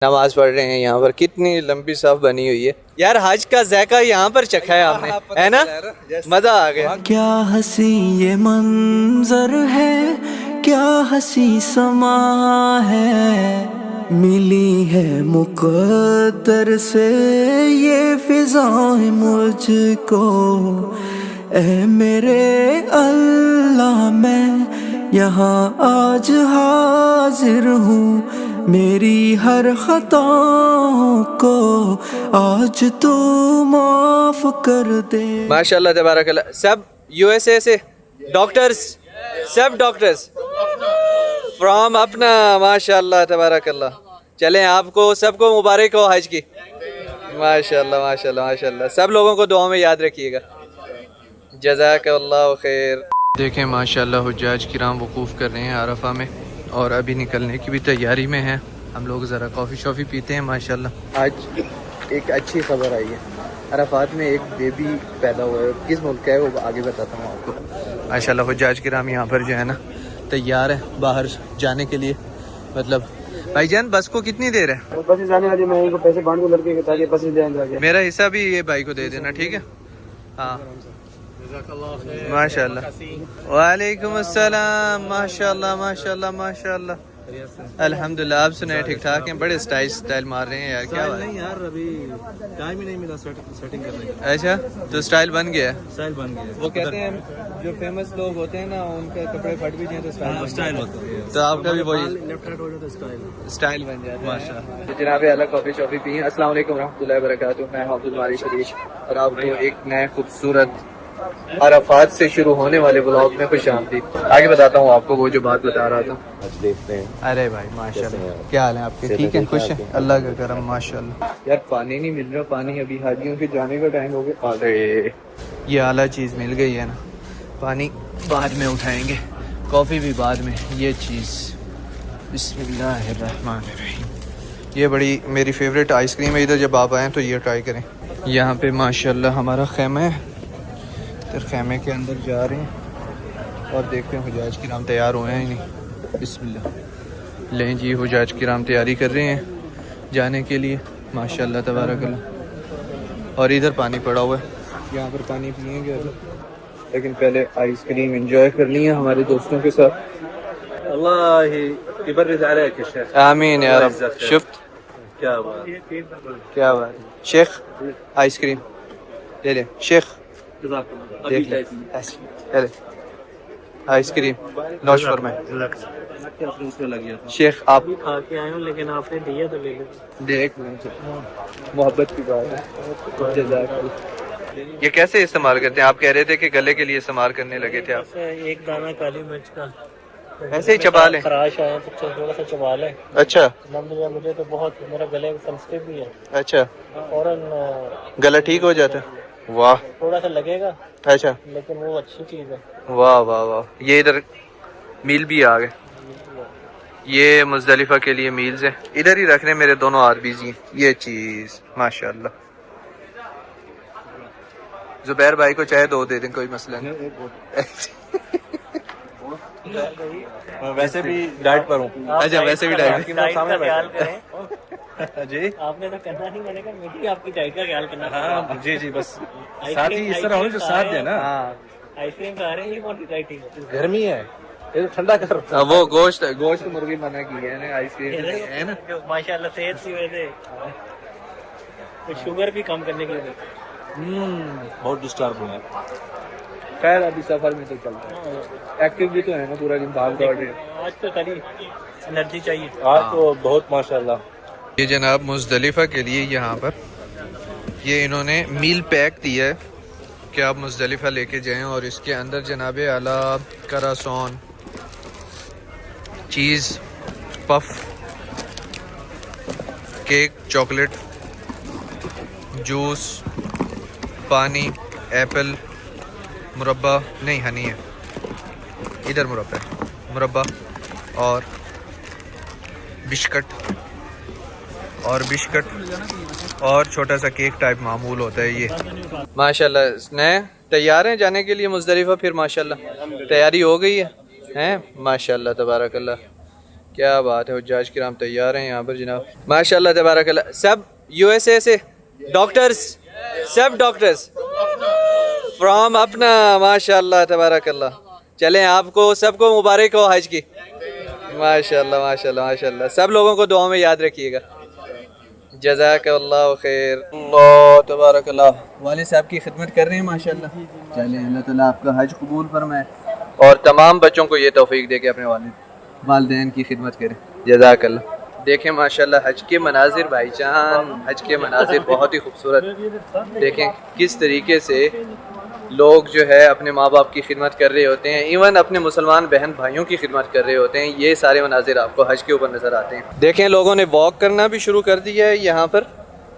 नमाज पढ़ रहे हैं यहाँ पर। कितनी लंबी सफ बनी हुई है यार। हज का ज़ायका यहाँ पर चखा है हमने, है ना? मज़ा आ गया। क्या हंसी ये मंजर है, क्या हंसी समा है, मिली है मुक़द्दर से ये फिज़ाएं मुझको। ऐ मेरे अल्लाह मैं यहाँ आज हाजिर हूँ, मेरी हर खताओं को आज तू माफ कर दे। माशाल्लाह तबारकल्लाह। सब यूएसए से डॉक्टर्स, सब डॉक्टर्स फ्रॉम अपना, माशाल्लाह तबारकल्लाह। चलें, आपको सबको मुबारक हो हज की। माशाल्लाह माशाल्लाह माशाल्लाह। सब लोगों को दुआ में याद रखिएगा। जज़ाकल्लाहु खैर। देखें माशाल्लाह हुज्जाज किराम वकूफ़ कर रहे हैं अरफा में और अभी निकलने की भी तैयारी में है। हम लोग ज़रा कॉफ़ी शॉफ़ी पीते हैं माशाल्लाह। आज एक अच्छी खबर आई है, अरफात में एक बेबी पैदा हुआ है। किस मुल्क का है वो आगे बताता हूँ आपको। माशाल्लाह हुज्जाज किराम यहाँ पर जो है ना तैयार है बाहर जाने के लिए। मतलब भाईजान बस को कितनी देर है? बस जाने वाली, मैं इनको पैसे बांट दूं लड़के के ताकि बस जाएंगे। मेरा हिस्सा भी ये भाई को दे देना, ठीक है? हाँ माशाल्लाह। वालेकुम अस्सलाम। माशाल्लाह माशाल्लाह माशाल्लाह। अल्हम्दुलिल्लाह। आप सुनाए ठीक ठाक हैं? बड़े स्टाइल मार रहे हैं यार। क्या बात नहीं यार, अभी टाइम ही नहीं मिला सेटिंग करने का। अच्छा, तो स्टाइल बन गया है? स्टाइल बन गया। वो कहते हैं जो फेमस लोग होते हैं ना उनके कपड़े फट भी जाए तो स्टाइल होता है। तो आपका भी वही लेफ्ट हैंड हो जाता है, स्टाइल बन जाता है। माशाल्लाह। जनाब अलग कॉफी शॉफी पी। अस्सलाम वालेकुम रहमतुल्लाहि व बरकातुहू। मैं अब्दुल वारी शरीफ और आपको एक नए खूबसूरत अरफात से शुरू होने वाले ब्लॉग में खुश आमदीद। आगे बताता हूँ आपको वो जो बात बता रहा था। आज देखते हैं। अरे भाई माशाल्लाह, क्या हाल है आपके? ठीक है, खुश है? अल्लाह का करम माशाल्लाह। यार पानी नहीं मिल रहा, पानी अभी हाजियों के जाने का टाइम हो गया। अरे ये आला चीज़ मिल गई है ना, पानी बाद में उठाएंगे, कॉफ़ी भी बाद में। ये चीज़ बिस्मिल्लाहिर्रहमानिर्रहीम। ये बड़ी मेरी फेवरेट आइसक्रीम है। इधर जब आप आएँ तो ये ट्राई करें। यहाँ पे माशाल्लाह हमारा खैमा है, तो खैमे के अंदर जा रहे हैं और देखते हैं हुज्जाज किराम तैयार हुए हैं ही नहीं। बिस्मिल्लाह। लें जी, हुज्जाज किराम तैयारी कर रहे हैं जाने के लिए माशाल्लाह तबारकल्लाह। और इधर पानी पड़ा हुआ है, यहाँ पर पानी पिएंगे अभी, लेकिन पहले आइसक्रीम एंजॉय करनी है हमारे दोस्तों के साथ। आमीन या रब। शुफ्त क्या बात, क्या बात। शेख आइसक्रीम ले लें शेख। आइसक्रीम नौश फरमाए शेख। आप खा के आए हो लेकिन आपने दिया तो ले लो। देख मोहब्बत की बात है। ये कैसे इस्तेमाल करते हैं? आप कह रहे थे कि गले के लिए इस्तेमाल करने लगे थे आप। एक दाना काली मिर्च का ऐसे ही चबा लें? खराश आया तो थोड़ा सा चबा लें। अच्छा। मुझे तो बहुत, मेरा गले सेंसिटिव भी है। अच्छा, फौरन गला ठीक हो जाता है? वाह। थोड़ा सा लगेगा अच्छा, लेकिन वो अच्छी चीज़ है। वाह वाह वाह। ये इधर मील भी आ गए। ये मुज़दलिफा के लिए मील्स है, इधर ही रख रहे मेरे दोनों आरबीजी। ये चीज़ माशाल्लाह। जुबैर भाई को चाहे दो दे दें, कोई मसला नहीं। वैसे भी डाइट पर हूँ। अच्छा, वैसे भी डाइट का ख्याल करें जी आपने तो करना नहीं पड़ेगा, मुझे आपकी डाइट का ख्याल करना। हाँ जी जी, बस साथ ही इस तरह हो जो साथ दे ना। आइसक्रीम खा रहे हैं, ये कौन सी डाइटिंग? गर्मी है, ये ठंडा कर। वो गोश्त मुर्गी मना की है ना, आइसक्रीम है ना। माशाल्लाह सेहत की वजह से शुगर भी कम करने के लिए। बहुत डिस्टर्ब हुआ है। खैर अभी सफर में तो चलता है, एक्टिव भी तो है ना, पूरा दिन भाग दौड़ रहे हैं। आज तो सारी एनर्जी चाहिए आज तो बहुत माशाल्लाह। ये जनाब मुज़दलिफा के लिए यहाँ पर ये इन्होंने मील पैक दिया है कि आप मुज़दलिफा लेके जाएं। और इसके अंदर जनाब आला करासौन, चीज़ पफ, केक, चॉकलेट, जूस, पानी, एप्पल, मुरब्बा नहीं हनी है, इधर मुरब्बा है, मुरब्बा और बिस्किट और छोटा सा केक टाइप मामूल होता है ये। माशाल्लाह नए तैयार हैं जाने के लिए मुज़दलिफा। फिर माशाल्लाह तैयारी हो गई है, हैं? माशाल्लाह तबारकल्लाह। क्या बात है, हुज्जाज किराम तैयार हैं यहाँ पर जनाब, माशाल्लाह तबारकल्लाह। सब USA से डॉक्टर्स, सब डॉक्टर्स फ्रॉम अपना, माशाल्लाह तबारकल्लाह। चलें, आपको सबको मुबारक हो हज की, माशाल्लाह माशाल्लाह माशाल्लाह। सब लोगों को दुआ में याद रखिएगा। जज़ाकल्लाहु खैर। अल्लाह तबारकल्लाह। वालिद साहब की खिदमत कर रहे हैं माशाल्लाह। चलें, अल्लाह ताला आपका हज कबूल फरमाए और तमाम बच्चों को ये तौफीक दे के अपने वालिदैन की खिदमत करें। जज़ाकल्लाह। देखें माशाल्लाह हज के मनाजिर भाईजान, हज के मनाजिर बहुत ही खूबसूरत। देखें किस तरीके से लोग जो है अपने माँ बाप की खिदमत कर रहे होते हैं, इवन अपने मुसलमान बहन भाइयों की खिदमत कर रहे होते हैं। ये सारे मनाजिर आपको हज के ऊपर नज़र आते हैं। देखें लोगों ने वॉक करना भी शुरू कर दिया है यहाँ पर,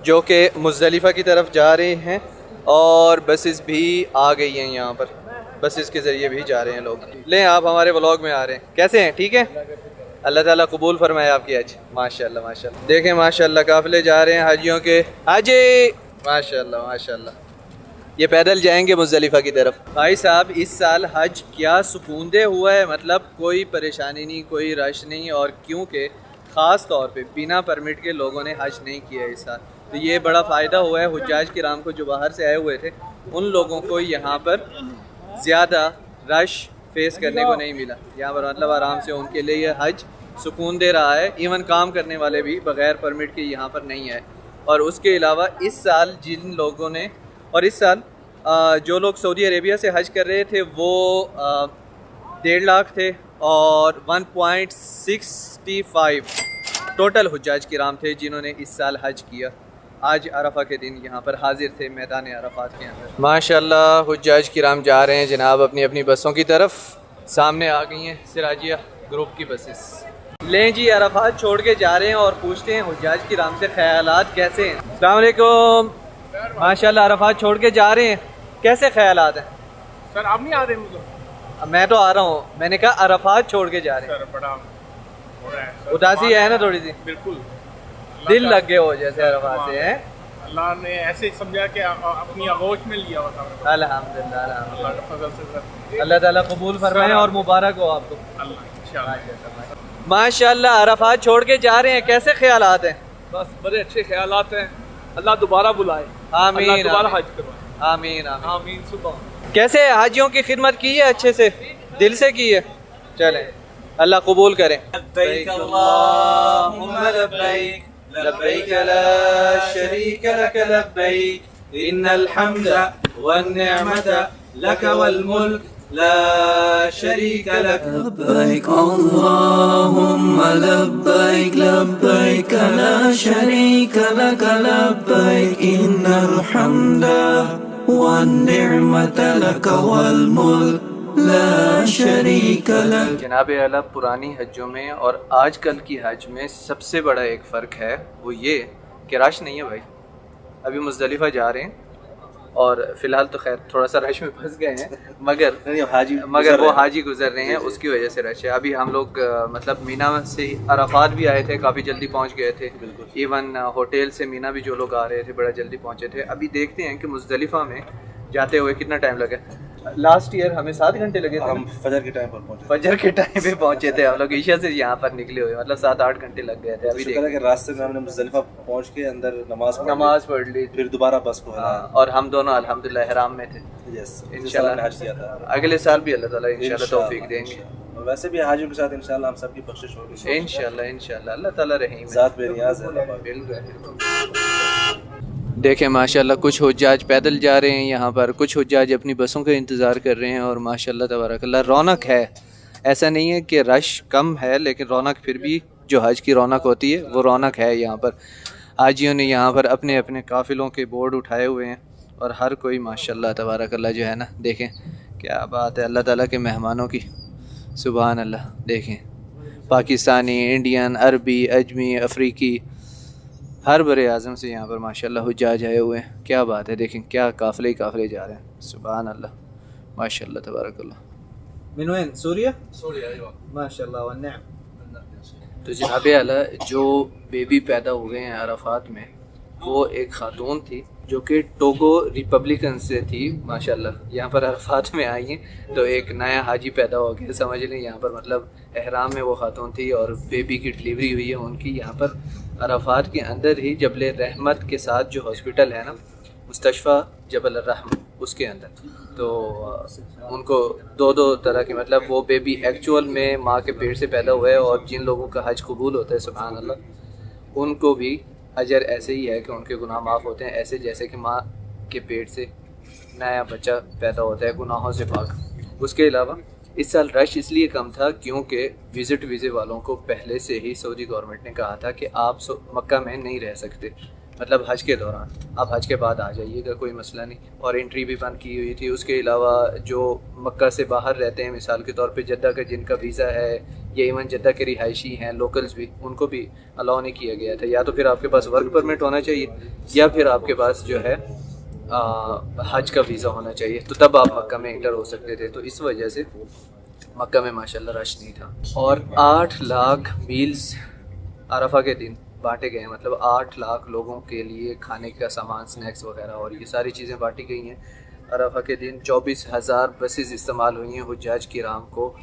जो कि मुज़दलिफ़ा की तरफ जा रहे हैं और बसेस भी आ गई हैं यहाँ पर, बसेस के ज़रिए भी जा रहे हैं लोग। लें, आप हमारे व्लॉग में आ रहे हैं, कैसे हैं? ठीक है, अल्लाह ताला कबूल फरमाए आपकी हज। माशाल्लाह माशाल्लाह। देखें माशाल्लाह काफ़िले जा रहे हैं हाजियों के, हाजी माशाल्लाह माशाल्लाह। ये पैदल जाएंगे मुज़दलिफ़ा की तरफ। भाई साहब इस साल हज क्या सुकूनदेह हुआ है, मतलब कोई परेशानी नहीं, कोई रश नहीं, और क्योंकि ख़ास तौर पे बिना परमिट के लोगों ने हज नहीं किया इस साल, तो ये बड़ा फ़ायदा हुआ है हुज्जाज किराम को जो बाहर से आए हुए थे, उन लोगों को यहाँ पर ज़्यादा रश फेस करने को नहीं मिला यहाँ पर, मतलब आराम से उनके लिए ये हज सुकून दे रहा है। इवन काम करने वाले भी बग़ैर परमिट के यहाँ पर नहीं आए। और उसके अलावा इस साल जिन लोगों ने, और इस साल जो लोग सऊदी अरेबिया से हज कर रहे थे वो 1.5 लाख थे और 1.65 टोटल हुज्जाज किराम थे जिन्होंने इस साल हज किया। आज अरफा के दिन यहाँ पर हाजिर थे मैदान अरफात के अंदर। माशाल्लाह हुज्जाज किराम जा रहे हैं जनाब अपनी अपनी बसों की तरफ। सामने आ गई हैं सिराजिया ग्रुप की बसेस। लें जी, अरफात छोड़ के जा रहे हैं और पूछते हैं हुज्जाज किराम से ख्यालात कैसे हैं। अस्सलाम वालेकुम। माशाल्लाह अरफात छोड़ के जा रहे हैं, कैसे ख्यालात हैं? सर आप नहीं आ रहे? मुझे मैं तो आ रहा हूँ, मैंने कहा अरफात छोड़ के जा रहे हैं। सर बड़ा हो रहा है सर, उदासी है ना थोड़ी सी, बिल्कुल दिल लग गए हो जैसे अरफात से हैं। अल्लाह ने ऐसे समझा कि अपनी आगोश में लिया हुआ था। अल्हम्दुलिल्लाह अल्हम्दुलिल्लाह। अल्लाह के फजल से सर, अल्लाह ताला कबूल फरमाए और मुबारक हो आपको। अल्लाह इंशाअल्लाह। माशाल्लाह अरफात छोड़ के जा रहे हैं, कैसे ख्यालात हैं? बस बड़े अच्छे ख्यालात हैं। अल्लाह दोबारा बुलाए, आमीन अल्लाह दोबारा आमीन हज करवाए। आमीन आमीन। आमीन। सुबह कैसे हाजियों की खिदमत की है? अच्छे से, दिल से की है। चलें, अल्लाह कबूल करें। लब्बैक अल्लाहुम्मा लब्बैक, लब्बैक ला शरीक लक लब्बैक, इन्नल हम्दा वन निअमता लक वल मुल्क ला शरीक लक। लब्बैक अल्लाहुम्मा लब्बैक, लब्बैक ला शरीक लक लब्बैक, इन्नल हम्दा वन निअमता लक वल मुल्क ला शरीक लक। जनाब आला पुरानी हज्जों में और आजकल की हज में सबसे बड़ा एक फ़र्क है, वो ये कि रश नहीं है भाई। अभी मुज़दलिफ़ा जा रहे हैं और फ़िलहाल तो खैर थोड़ा सा रश में फंस गए हैं, मगर वो हाजी गुजर रहे हैं, उसकी वजह से रश है। अभी हम लोग मतलब मीना से अरफात भी आए थे, काफ़ी जल्दी पहुंच गए थे। इवन होटल से मीना भी जो लोग आ रहे थे बड़ा जल्दी पहुंचे थे। अभी देखते हैं कि मुज़दलिफ़ा में जाते हुए कितना टाइम लगा। लास्ट ईयर हमें 7 घंटे लगे थे, हम फजर के टाइम पर पहुंचे। फजर के टाइम पे पहुंचे थे हम लोग, ईशा से यहाँ पर निकले हुए, मतलब 7-8 घंटे लग गए थे। अभी देखते हैं, रास्ते में हमने मुज़दलिफ़ा पहुंच के अंदर नमाज पढ़ ली, फिर दोबारा बस को और हम दोनों अल्हम्दुलिल्लाह इहराम में थे। इंशाल्लाह हज किया था। अगले साल भी अल्लाह ताला इंशाल्लाह तौफीक देंगे। वैसे भी हाजियों के साथ इंशाल्लाह हम सबकी बख्शिश होगी इंशाल्लाह इंशाल्लाह। अल्लाह ताला रहीम है, ज़ात बेनियाज़ है। बिल्कुल। देखें माशाल्लाह कुछ हुज्जाज पैदल जा रहे हैं यहाँ पर, कुछ हुज्जाज अपनी बसों का इंतज़ार कर रहे हैं और माशाल्लाह तबारकल्लाह रौनक है। ऐसा नहीं है कि रश कम है, लेकिन रौनक फिर भी जो हज की रौनक होती है वो रौनक है यहाँ पर। हाजियों ने यहाँ पर अपने अपने काफ़िलों के बोर्ड उठाए हुए हैं और हर कोई माशाल्लाह तबारकल्लाह जो है ना, देखें क्या बात है अल्लाह ताला के मेहमानों की, सुभान अल्लाह। देखें पाकिस्तानी, इंडियन, अरबी, अजमी, अफ्रीकी, हर बरे आज़म से यहाँ पर माशाल्लाह हुज्जाज आए हुए हैं। क्या बात है, देखें क्या काफ़िले ही काफ़िले जा रहे हैं, सुभान अल्लाह माशाल्लाह तबारकल्लाह। मिनवेन सूरिया माशाल्लाह व निअम। तो जनाब आला जो बेबी पैदा हुए हैं अरफात में, वो एक ख़ातून थी जो कि टोगो रिपब्लिकन से थी माशाल्लाह, यहाँ पर अरफात में आई हैं। तो एक नया हाजी पैदा हो गया समझ लें यहाँ पर, मतलब एहराम में वो खातून थी और बेबी की डिलीवरी हुई है उनकी यहाँ पर अरफात के अंदर ही जबल रहमत के साथ जो हॉस्पिटल है ना, मुस्तशफ़ा जबल रहम, उसके अंदर। तो उनको दो तरह की, मतलब वो बेबी एक्चुअल में माँ के पेट से पैदा हुआ है और जिन लोगों का हज कबूल होता है सुभान अल्लाह, उनको भी अजर ऐसे ही है कि उनके गुनाह माफ़ होते हैं, ऐसे जैसे कि माँ के पेट से नया बच्चा पैदा होता है गुनाहों से पाक। उसके अलावा इस साल रश इसलिए कम था क्योंकि विज़िट वीज़े वालों को पहले से ही सऊदी गवर्नमेंट ने कहा था कि आप मक्का में नहीं रह सकते, मतलब हज के दौरान, आप हज के बाद आ जाइएगा, कोई मसला नहीं। और एंट्री भी बंद की हुई थी। उसके अलावा जो मक्का से बाहर रहते हैं, मिसाल के तौर पे जद्दा का जिनका वीज़ा है या इवन जद्दा के रिहायशी हैं, लोकल्स भी, उनको भी अलाउ नहीं किया गया था। या तो फिर आपके पास वर्क परमिट होना चाहिए या फिर आपके पास जो है हज का वीज़ा होना चाहिए, तो तब आप मक्का में एंटर हो सकते थे। तो इस वजह से मक्का में माशाल्लाह रश नहीं था। और 8 लाख मील्स अरफा के दिन बांटे गए हैं, मतलब 8 लाख लोगों के लिए खाने का सामान, स्नैक्स वगैरह और ये सारी चीज़ें बांटी गई हैं। अरफा के दिन 24,000 बसेस इस्तेमाल हुई हैं हुज्जाज किराम को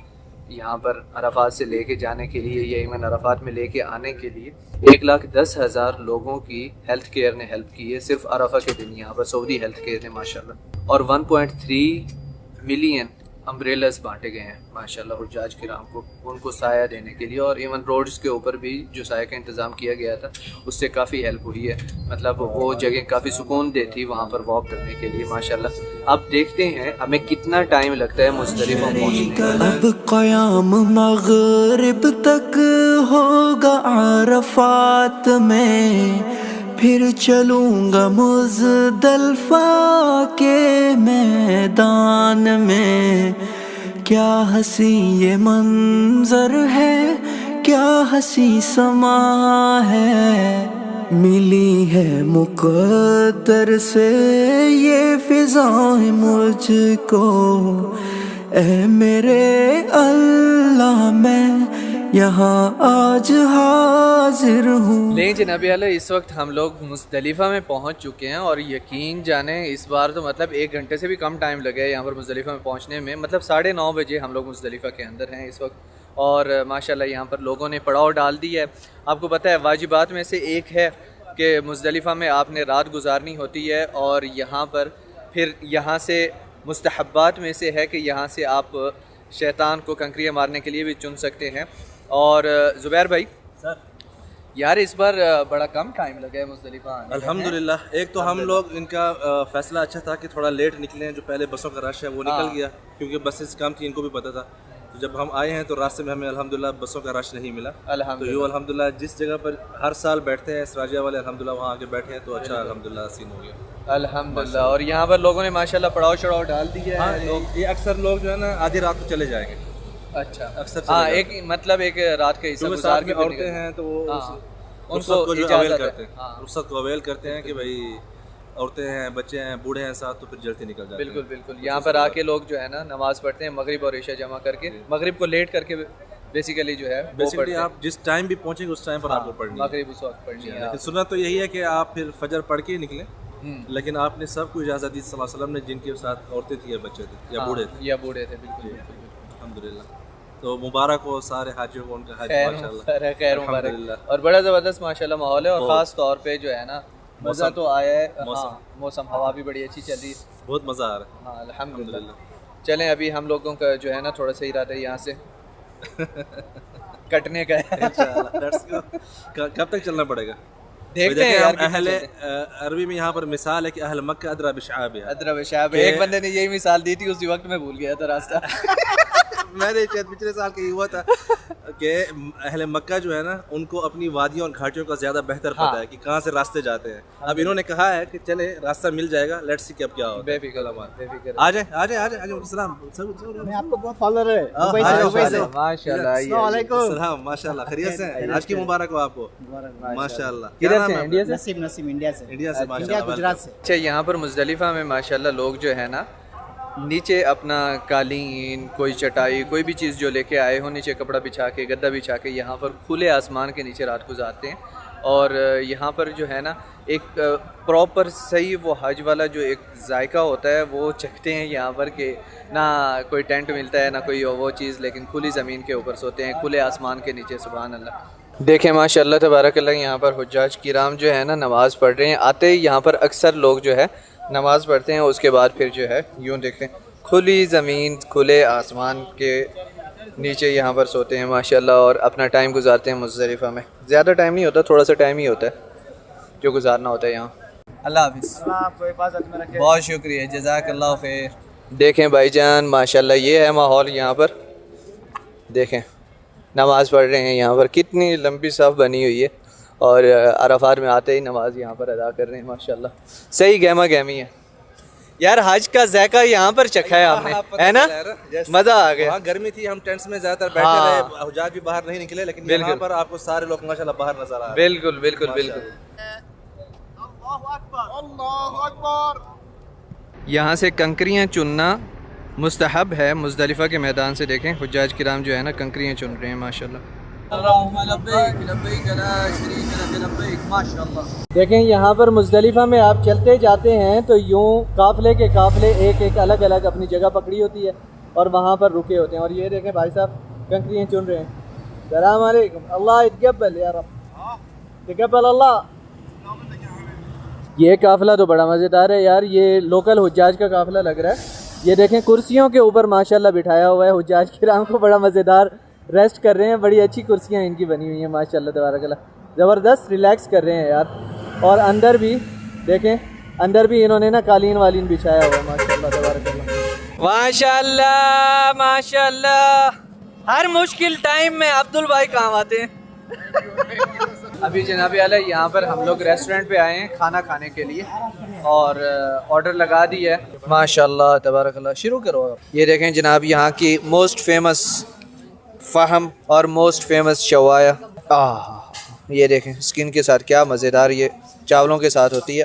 यहाँ पर अरफात से लेके जाने के लिए या इवन अरफात में लेके आने के लिए। 1,10,000 लोगों की हेल्थ केयर ने हेल्प की है सिर्फ अरफा के दिन यहाँ पर, सऊदी हेल्थ केयर ने माशाल्लाह। और 1.3 मिलियन अम्ब्रेलास बांटे गए हैं माशाल्लाह हुज्जाज किराम को, उनको साया देने के लिए। और इवन रोड्स के ऊपर भी जो साया का इंतज़ाम किया गया था उससे काफ़ी हेल्प हुई है, मतलब वो जगह काफ़ी सुकून देती वहाँ पर वॉक करने के लिए माशाल्लाह। अब देखते हैं हमें कितना टाइम लगता है मुज़दलिफ़ा पहुँचने। अब क़याम मग़रिब तक होगा अरफात में, फिर चलूँगा मुज़दलिफ़ा के मैदान में। क्या हसी ये मंज़र है, क्या हसी समा है, मिली है मुक़द्दर से ये फ़िज़ाएं मुझको। ऐ मेरे अल्लाह मैं यहाँ आज हाजिर हूँ। लेकिन जनाबी आला इस वक्त हम लोग मुज़दलिफ़ा में पहुँच चुके हैं और यकीन जाने इस बार तो मतलब 1 घंटे से भी कम टाइम लगे है यहाँ पर मुज़दलिफ़ा में पहुँचने में। मतलब 9:30 बजे हम लोग मुज़दलिफ़ा के अंदर हैं इस वक्त और माशाल्लाह यहाँ पर लोगों ने पड़ाव डाल दी है। आपको पता है वाजिबात में से एक है कि मुज़दलिफ़ा में आपने रात गुजारनी होती है और यहाँ पर फिर यहाँ से मुस्तहब्बात में से है कि यहाँ से आप शैतान को कंकरियाँ मारने के लिए भी चुन सकते हैं। और ज़ुबैर भाई सर यार इस बार बड़ा कम टाइम लगा है मुज़दलिफ़ा आने में। अल्हम्दुलिल्लाह, एक तो हम लोग इनका फ़ैसला अच्छा था कि थोड़ा लेट निकले, जो पहले बसों का रश है वो निकल गया क्योंकि बसेस कम थी, इनको भी पता था। तो जब हम आए हैं तो रास्ते में हमें अल्हम्दुलिल्लाह बसों का रश नहीं मिला। तो यूँ अल्हम्दुलिल्लाह जिस जगह पर हर साल बैठते हैं सराजिया वाले, अल्हम्दुलिल्लाह वहाँ आके बैठे हैं तो अच्छा अल्हम्दुलिल्लाह सीन हो गया अल्हम्दुलिल्लाह। और यहाँ पर लोगों ने माशाल्लाह पड़ाव चढ़ाव डाल दिया है। ये अक्सर लोग जो है ना आधी रात को चले जाएंगे। अच्छा अक्सर हाँ, एक मतलब एक रात का हिस्सा गुजार के औरतें हैं तो वो उनको को जो इजाज़त अवेल है। करते हैं, रुख्सत को अवेल करते हैं कि भाई औरतें हैं, बच्चे हैं, बूढ़े हैं साथ, तो फिर जल्दी निकल जाते हैं। बिल्कुल बिल्कुल। यहाँ पर आके लोग जो है ना नमाज़ पढ़ते हैं, मगरिब और इशा जमा करके, मगरिब को लेट करके बेसिकली जो है बेसिकली आप जिस टाइम भी पहुँचेंगे उस टाइम पर आपको पढ़नी है। मगरिब उस वक्त पढ़नी है। लेकिन सुनना तो यही है कि आप फिर फजर पढ़ के ही निकलें, लेकिन आपने सबको इजाज़त दी सल्लल्लाहु अलैहि वसल्लम ने, जिनके साथ औरतें थी या बच्चे थे या बूढ़े थे। या बूढ़े थे, बिल्कुल बिल्कुल। अल्हम्दुलिल्लाह, तो मुबारक हो सारे हाजियों को, उनका हज माशाल्लाह खैर मुबारक। और बड़ा ज़बरदस्त माशाल्लाह माहौल है और ख़ास तौर पे जो है ना मज़ा तो आया है। मौसम हवा भी बड़ी अच्छी चल रही है, बहुत मज़ा आ रहा है। हाँ अल्हम्दुलिल्लाह। चलें अभी हम लोगों का जो है ना थोड़ा सा इरादा है यहाँ से कटने का है। कब तक चलना पड़ेगा देखते हैं यार। अहले अरबी में यहाँ पर मिसाल है कि अहल मक्का अदरा बिशाब है। अदरा बिशाब, एक बंदे ने यही मिसाल दी थी, उसी वक्त में भूल गया था रास्ता। मैंने शायद पिछले साल का हुआ था कि अहले मक्का जो है ना उनको अपनी वादियों और घाटियों का ज़्यादा बेहतर पता है कि कहाँ से रास्ते जाते हैं। अब इन्होंने कहा है कि चले रास्ता मिल जाएगा, लेट्स सी अब क्या होगा। बेफिक्र आ जाए आ जाए आ जाए। सलाम, मैं आपको बहुत फॉलोअर है माशाल्लाह माशाल्लाह। खैरियत से? आज की मुबारक हो आपको। माशाल्लाह। किधर से? इंडिया से? नसीम इंडिया से। इंडिया से माशाल्लाह। गुजरात से। अच्छा, यहाँ पर मुज़दलिफ़ा में माशाल्लाह लोग जो है ना नीचे अपना कालीन, कोई चटाई, कोई भी चीज़ जो लेके आए हो नीचे कपड़ा बिछा के, गद्दा बिछा के यहाँ पर खुले आसमान के नीचे रात गुजारते हैं। और यहाँ पर जो है ना एक प्रॉपर सही वो हज वाला जो एक जायका होता है वो चखते हैं यहाँ पर कि ना कोई टेंट मिलता है ना कोई वो चीज़, लेकिन खुली ज़मीन के ऊपर सोते हैं, खुले आसमान के नीचे। सुभान अल्लाह। देखें माशाअल्लाह तबारकल्लाह, यहाँ पर हुज्जाज किराम जो है ना नमाज़ पढ़ रहे हैं। आते ही यहाँ पर अक्सर लोग जो है नमाज़ पढ़ते हैं, उसके बाद फिर जो है यूँ देखें खुली ज़मीन खुले आसमान के नीचे यहाँ पर सोते हैं माशाअल्लाह, और अपना टाइम गुजारते हैं मुज़दलिफ़ा में। ज़्यादा टाइम नहीं होता, थोड़ा सा टाइम ही होता है जो गुजारना होता है यहाँ। अल्लाह हाफ़िज़, आपको हिफाजत में रखे। बहुत शुक्रिया, जज़ाकल्लाह खैर। देखें भाईजान माशाअल्लाह ये है माहौल यहाँ पर। देखें नमाज़ पढ़ रहे हैं यहाँ पर, कितनी लंबी सफ़ बनी हुई है, और अरफात में आते ही नमाज़ यहाँ पर अदा कर रहे हैं माशाअल्लाह। सही गहमा गहमी है यार, हज का ज़ायका यहाँ पर चखा है आपने, है ना? मज़ा आ गया। वहाँ गर्मी थी, हम टेंट्स में ज़्यादातर बैठे रहे, हुज्जाज भी बाहर नहीं निकले, लेकिन यहाँ पर आपको सारे लोग माशाल्लाह बाहर नजर आ रहे हैं। बिल्कुल बिल्कुल बिल्कुल। यहाँ से कंकरियाँ चुनना मुस्तहब है मुज़दलिफ़ा के मैदान से। देखें हुज्जाज किराम जो है ना कंकरियाँ चुन रहे हैं माशाल्लाह। देखें यहाँ पर मुज़दलिफ़ा में आप चलते जाते हैं तो यूँ काफ़िले के काफ़िले एक एक अलग अलग अपनी जगह पकड़ी होती है और वहाँ पर रुके होते हैं। और ये देखें भाई साहब कंकरियाँ चुन रहे हैं। सलाम अलैकुम, अल्लाह इतक़ब्बल या रब, इतक़ब्बल अल्लाह। ये काफ़िला तो बड़ा मज़ेदार है यार, ये लोकल हुज्जाज का काफ़िला लग रहा है। ये देखें कुर्सियों के ऊपर माशाल्लाह बिठाया हुआ है हुज्जाज किराम को, बड़ा मज़ेदार रेस्ट कर रहे हैं। बड़ी अच्छी कुर्सियाँ इनकी बनी हुई हैं माशाल्लाह तबारकल्लाह, ज़बरदस्त रिलैक्स कर रहे हैं यार। और अंदर भी देखें, अंदर भी इन्होंने ना कालीन वालीन बिछाया हुआ है माशाल्लाह तबारकल्लाह। माशाल्लाह माशाल्लाह। हर मुश्किल टाइम में अब्दुल भाई काम आते हैं। अभी जनाब आला यहाँ पर हम लोग रेस्टोरेंट पे आए हैं खाना खाने के लिए, और ऑर्डर लगा दिया है माशाल्लाह तबारकल्लाह। शुरू करो। ये देखें जनाब यहाँ की मोस्ट फेमस फ़हम और मोस्ट फेमस शवाया। ये देखें स्किन के साथ क्या मज़ेदार ये चावलों के साथ होती है।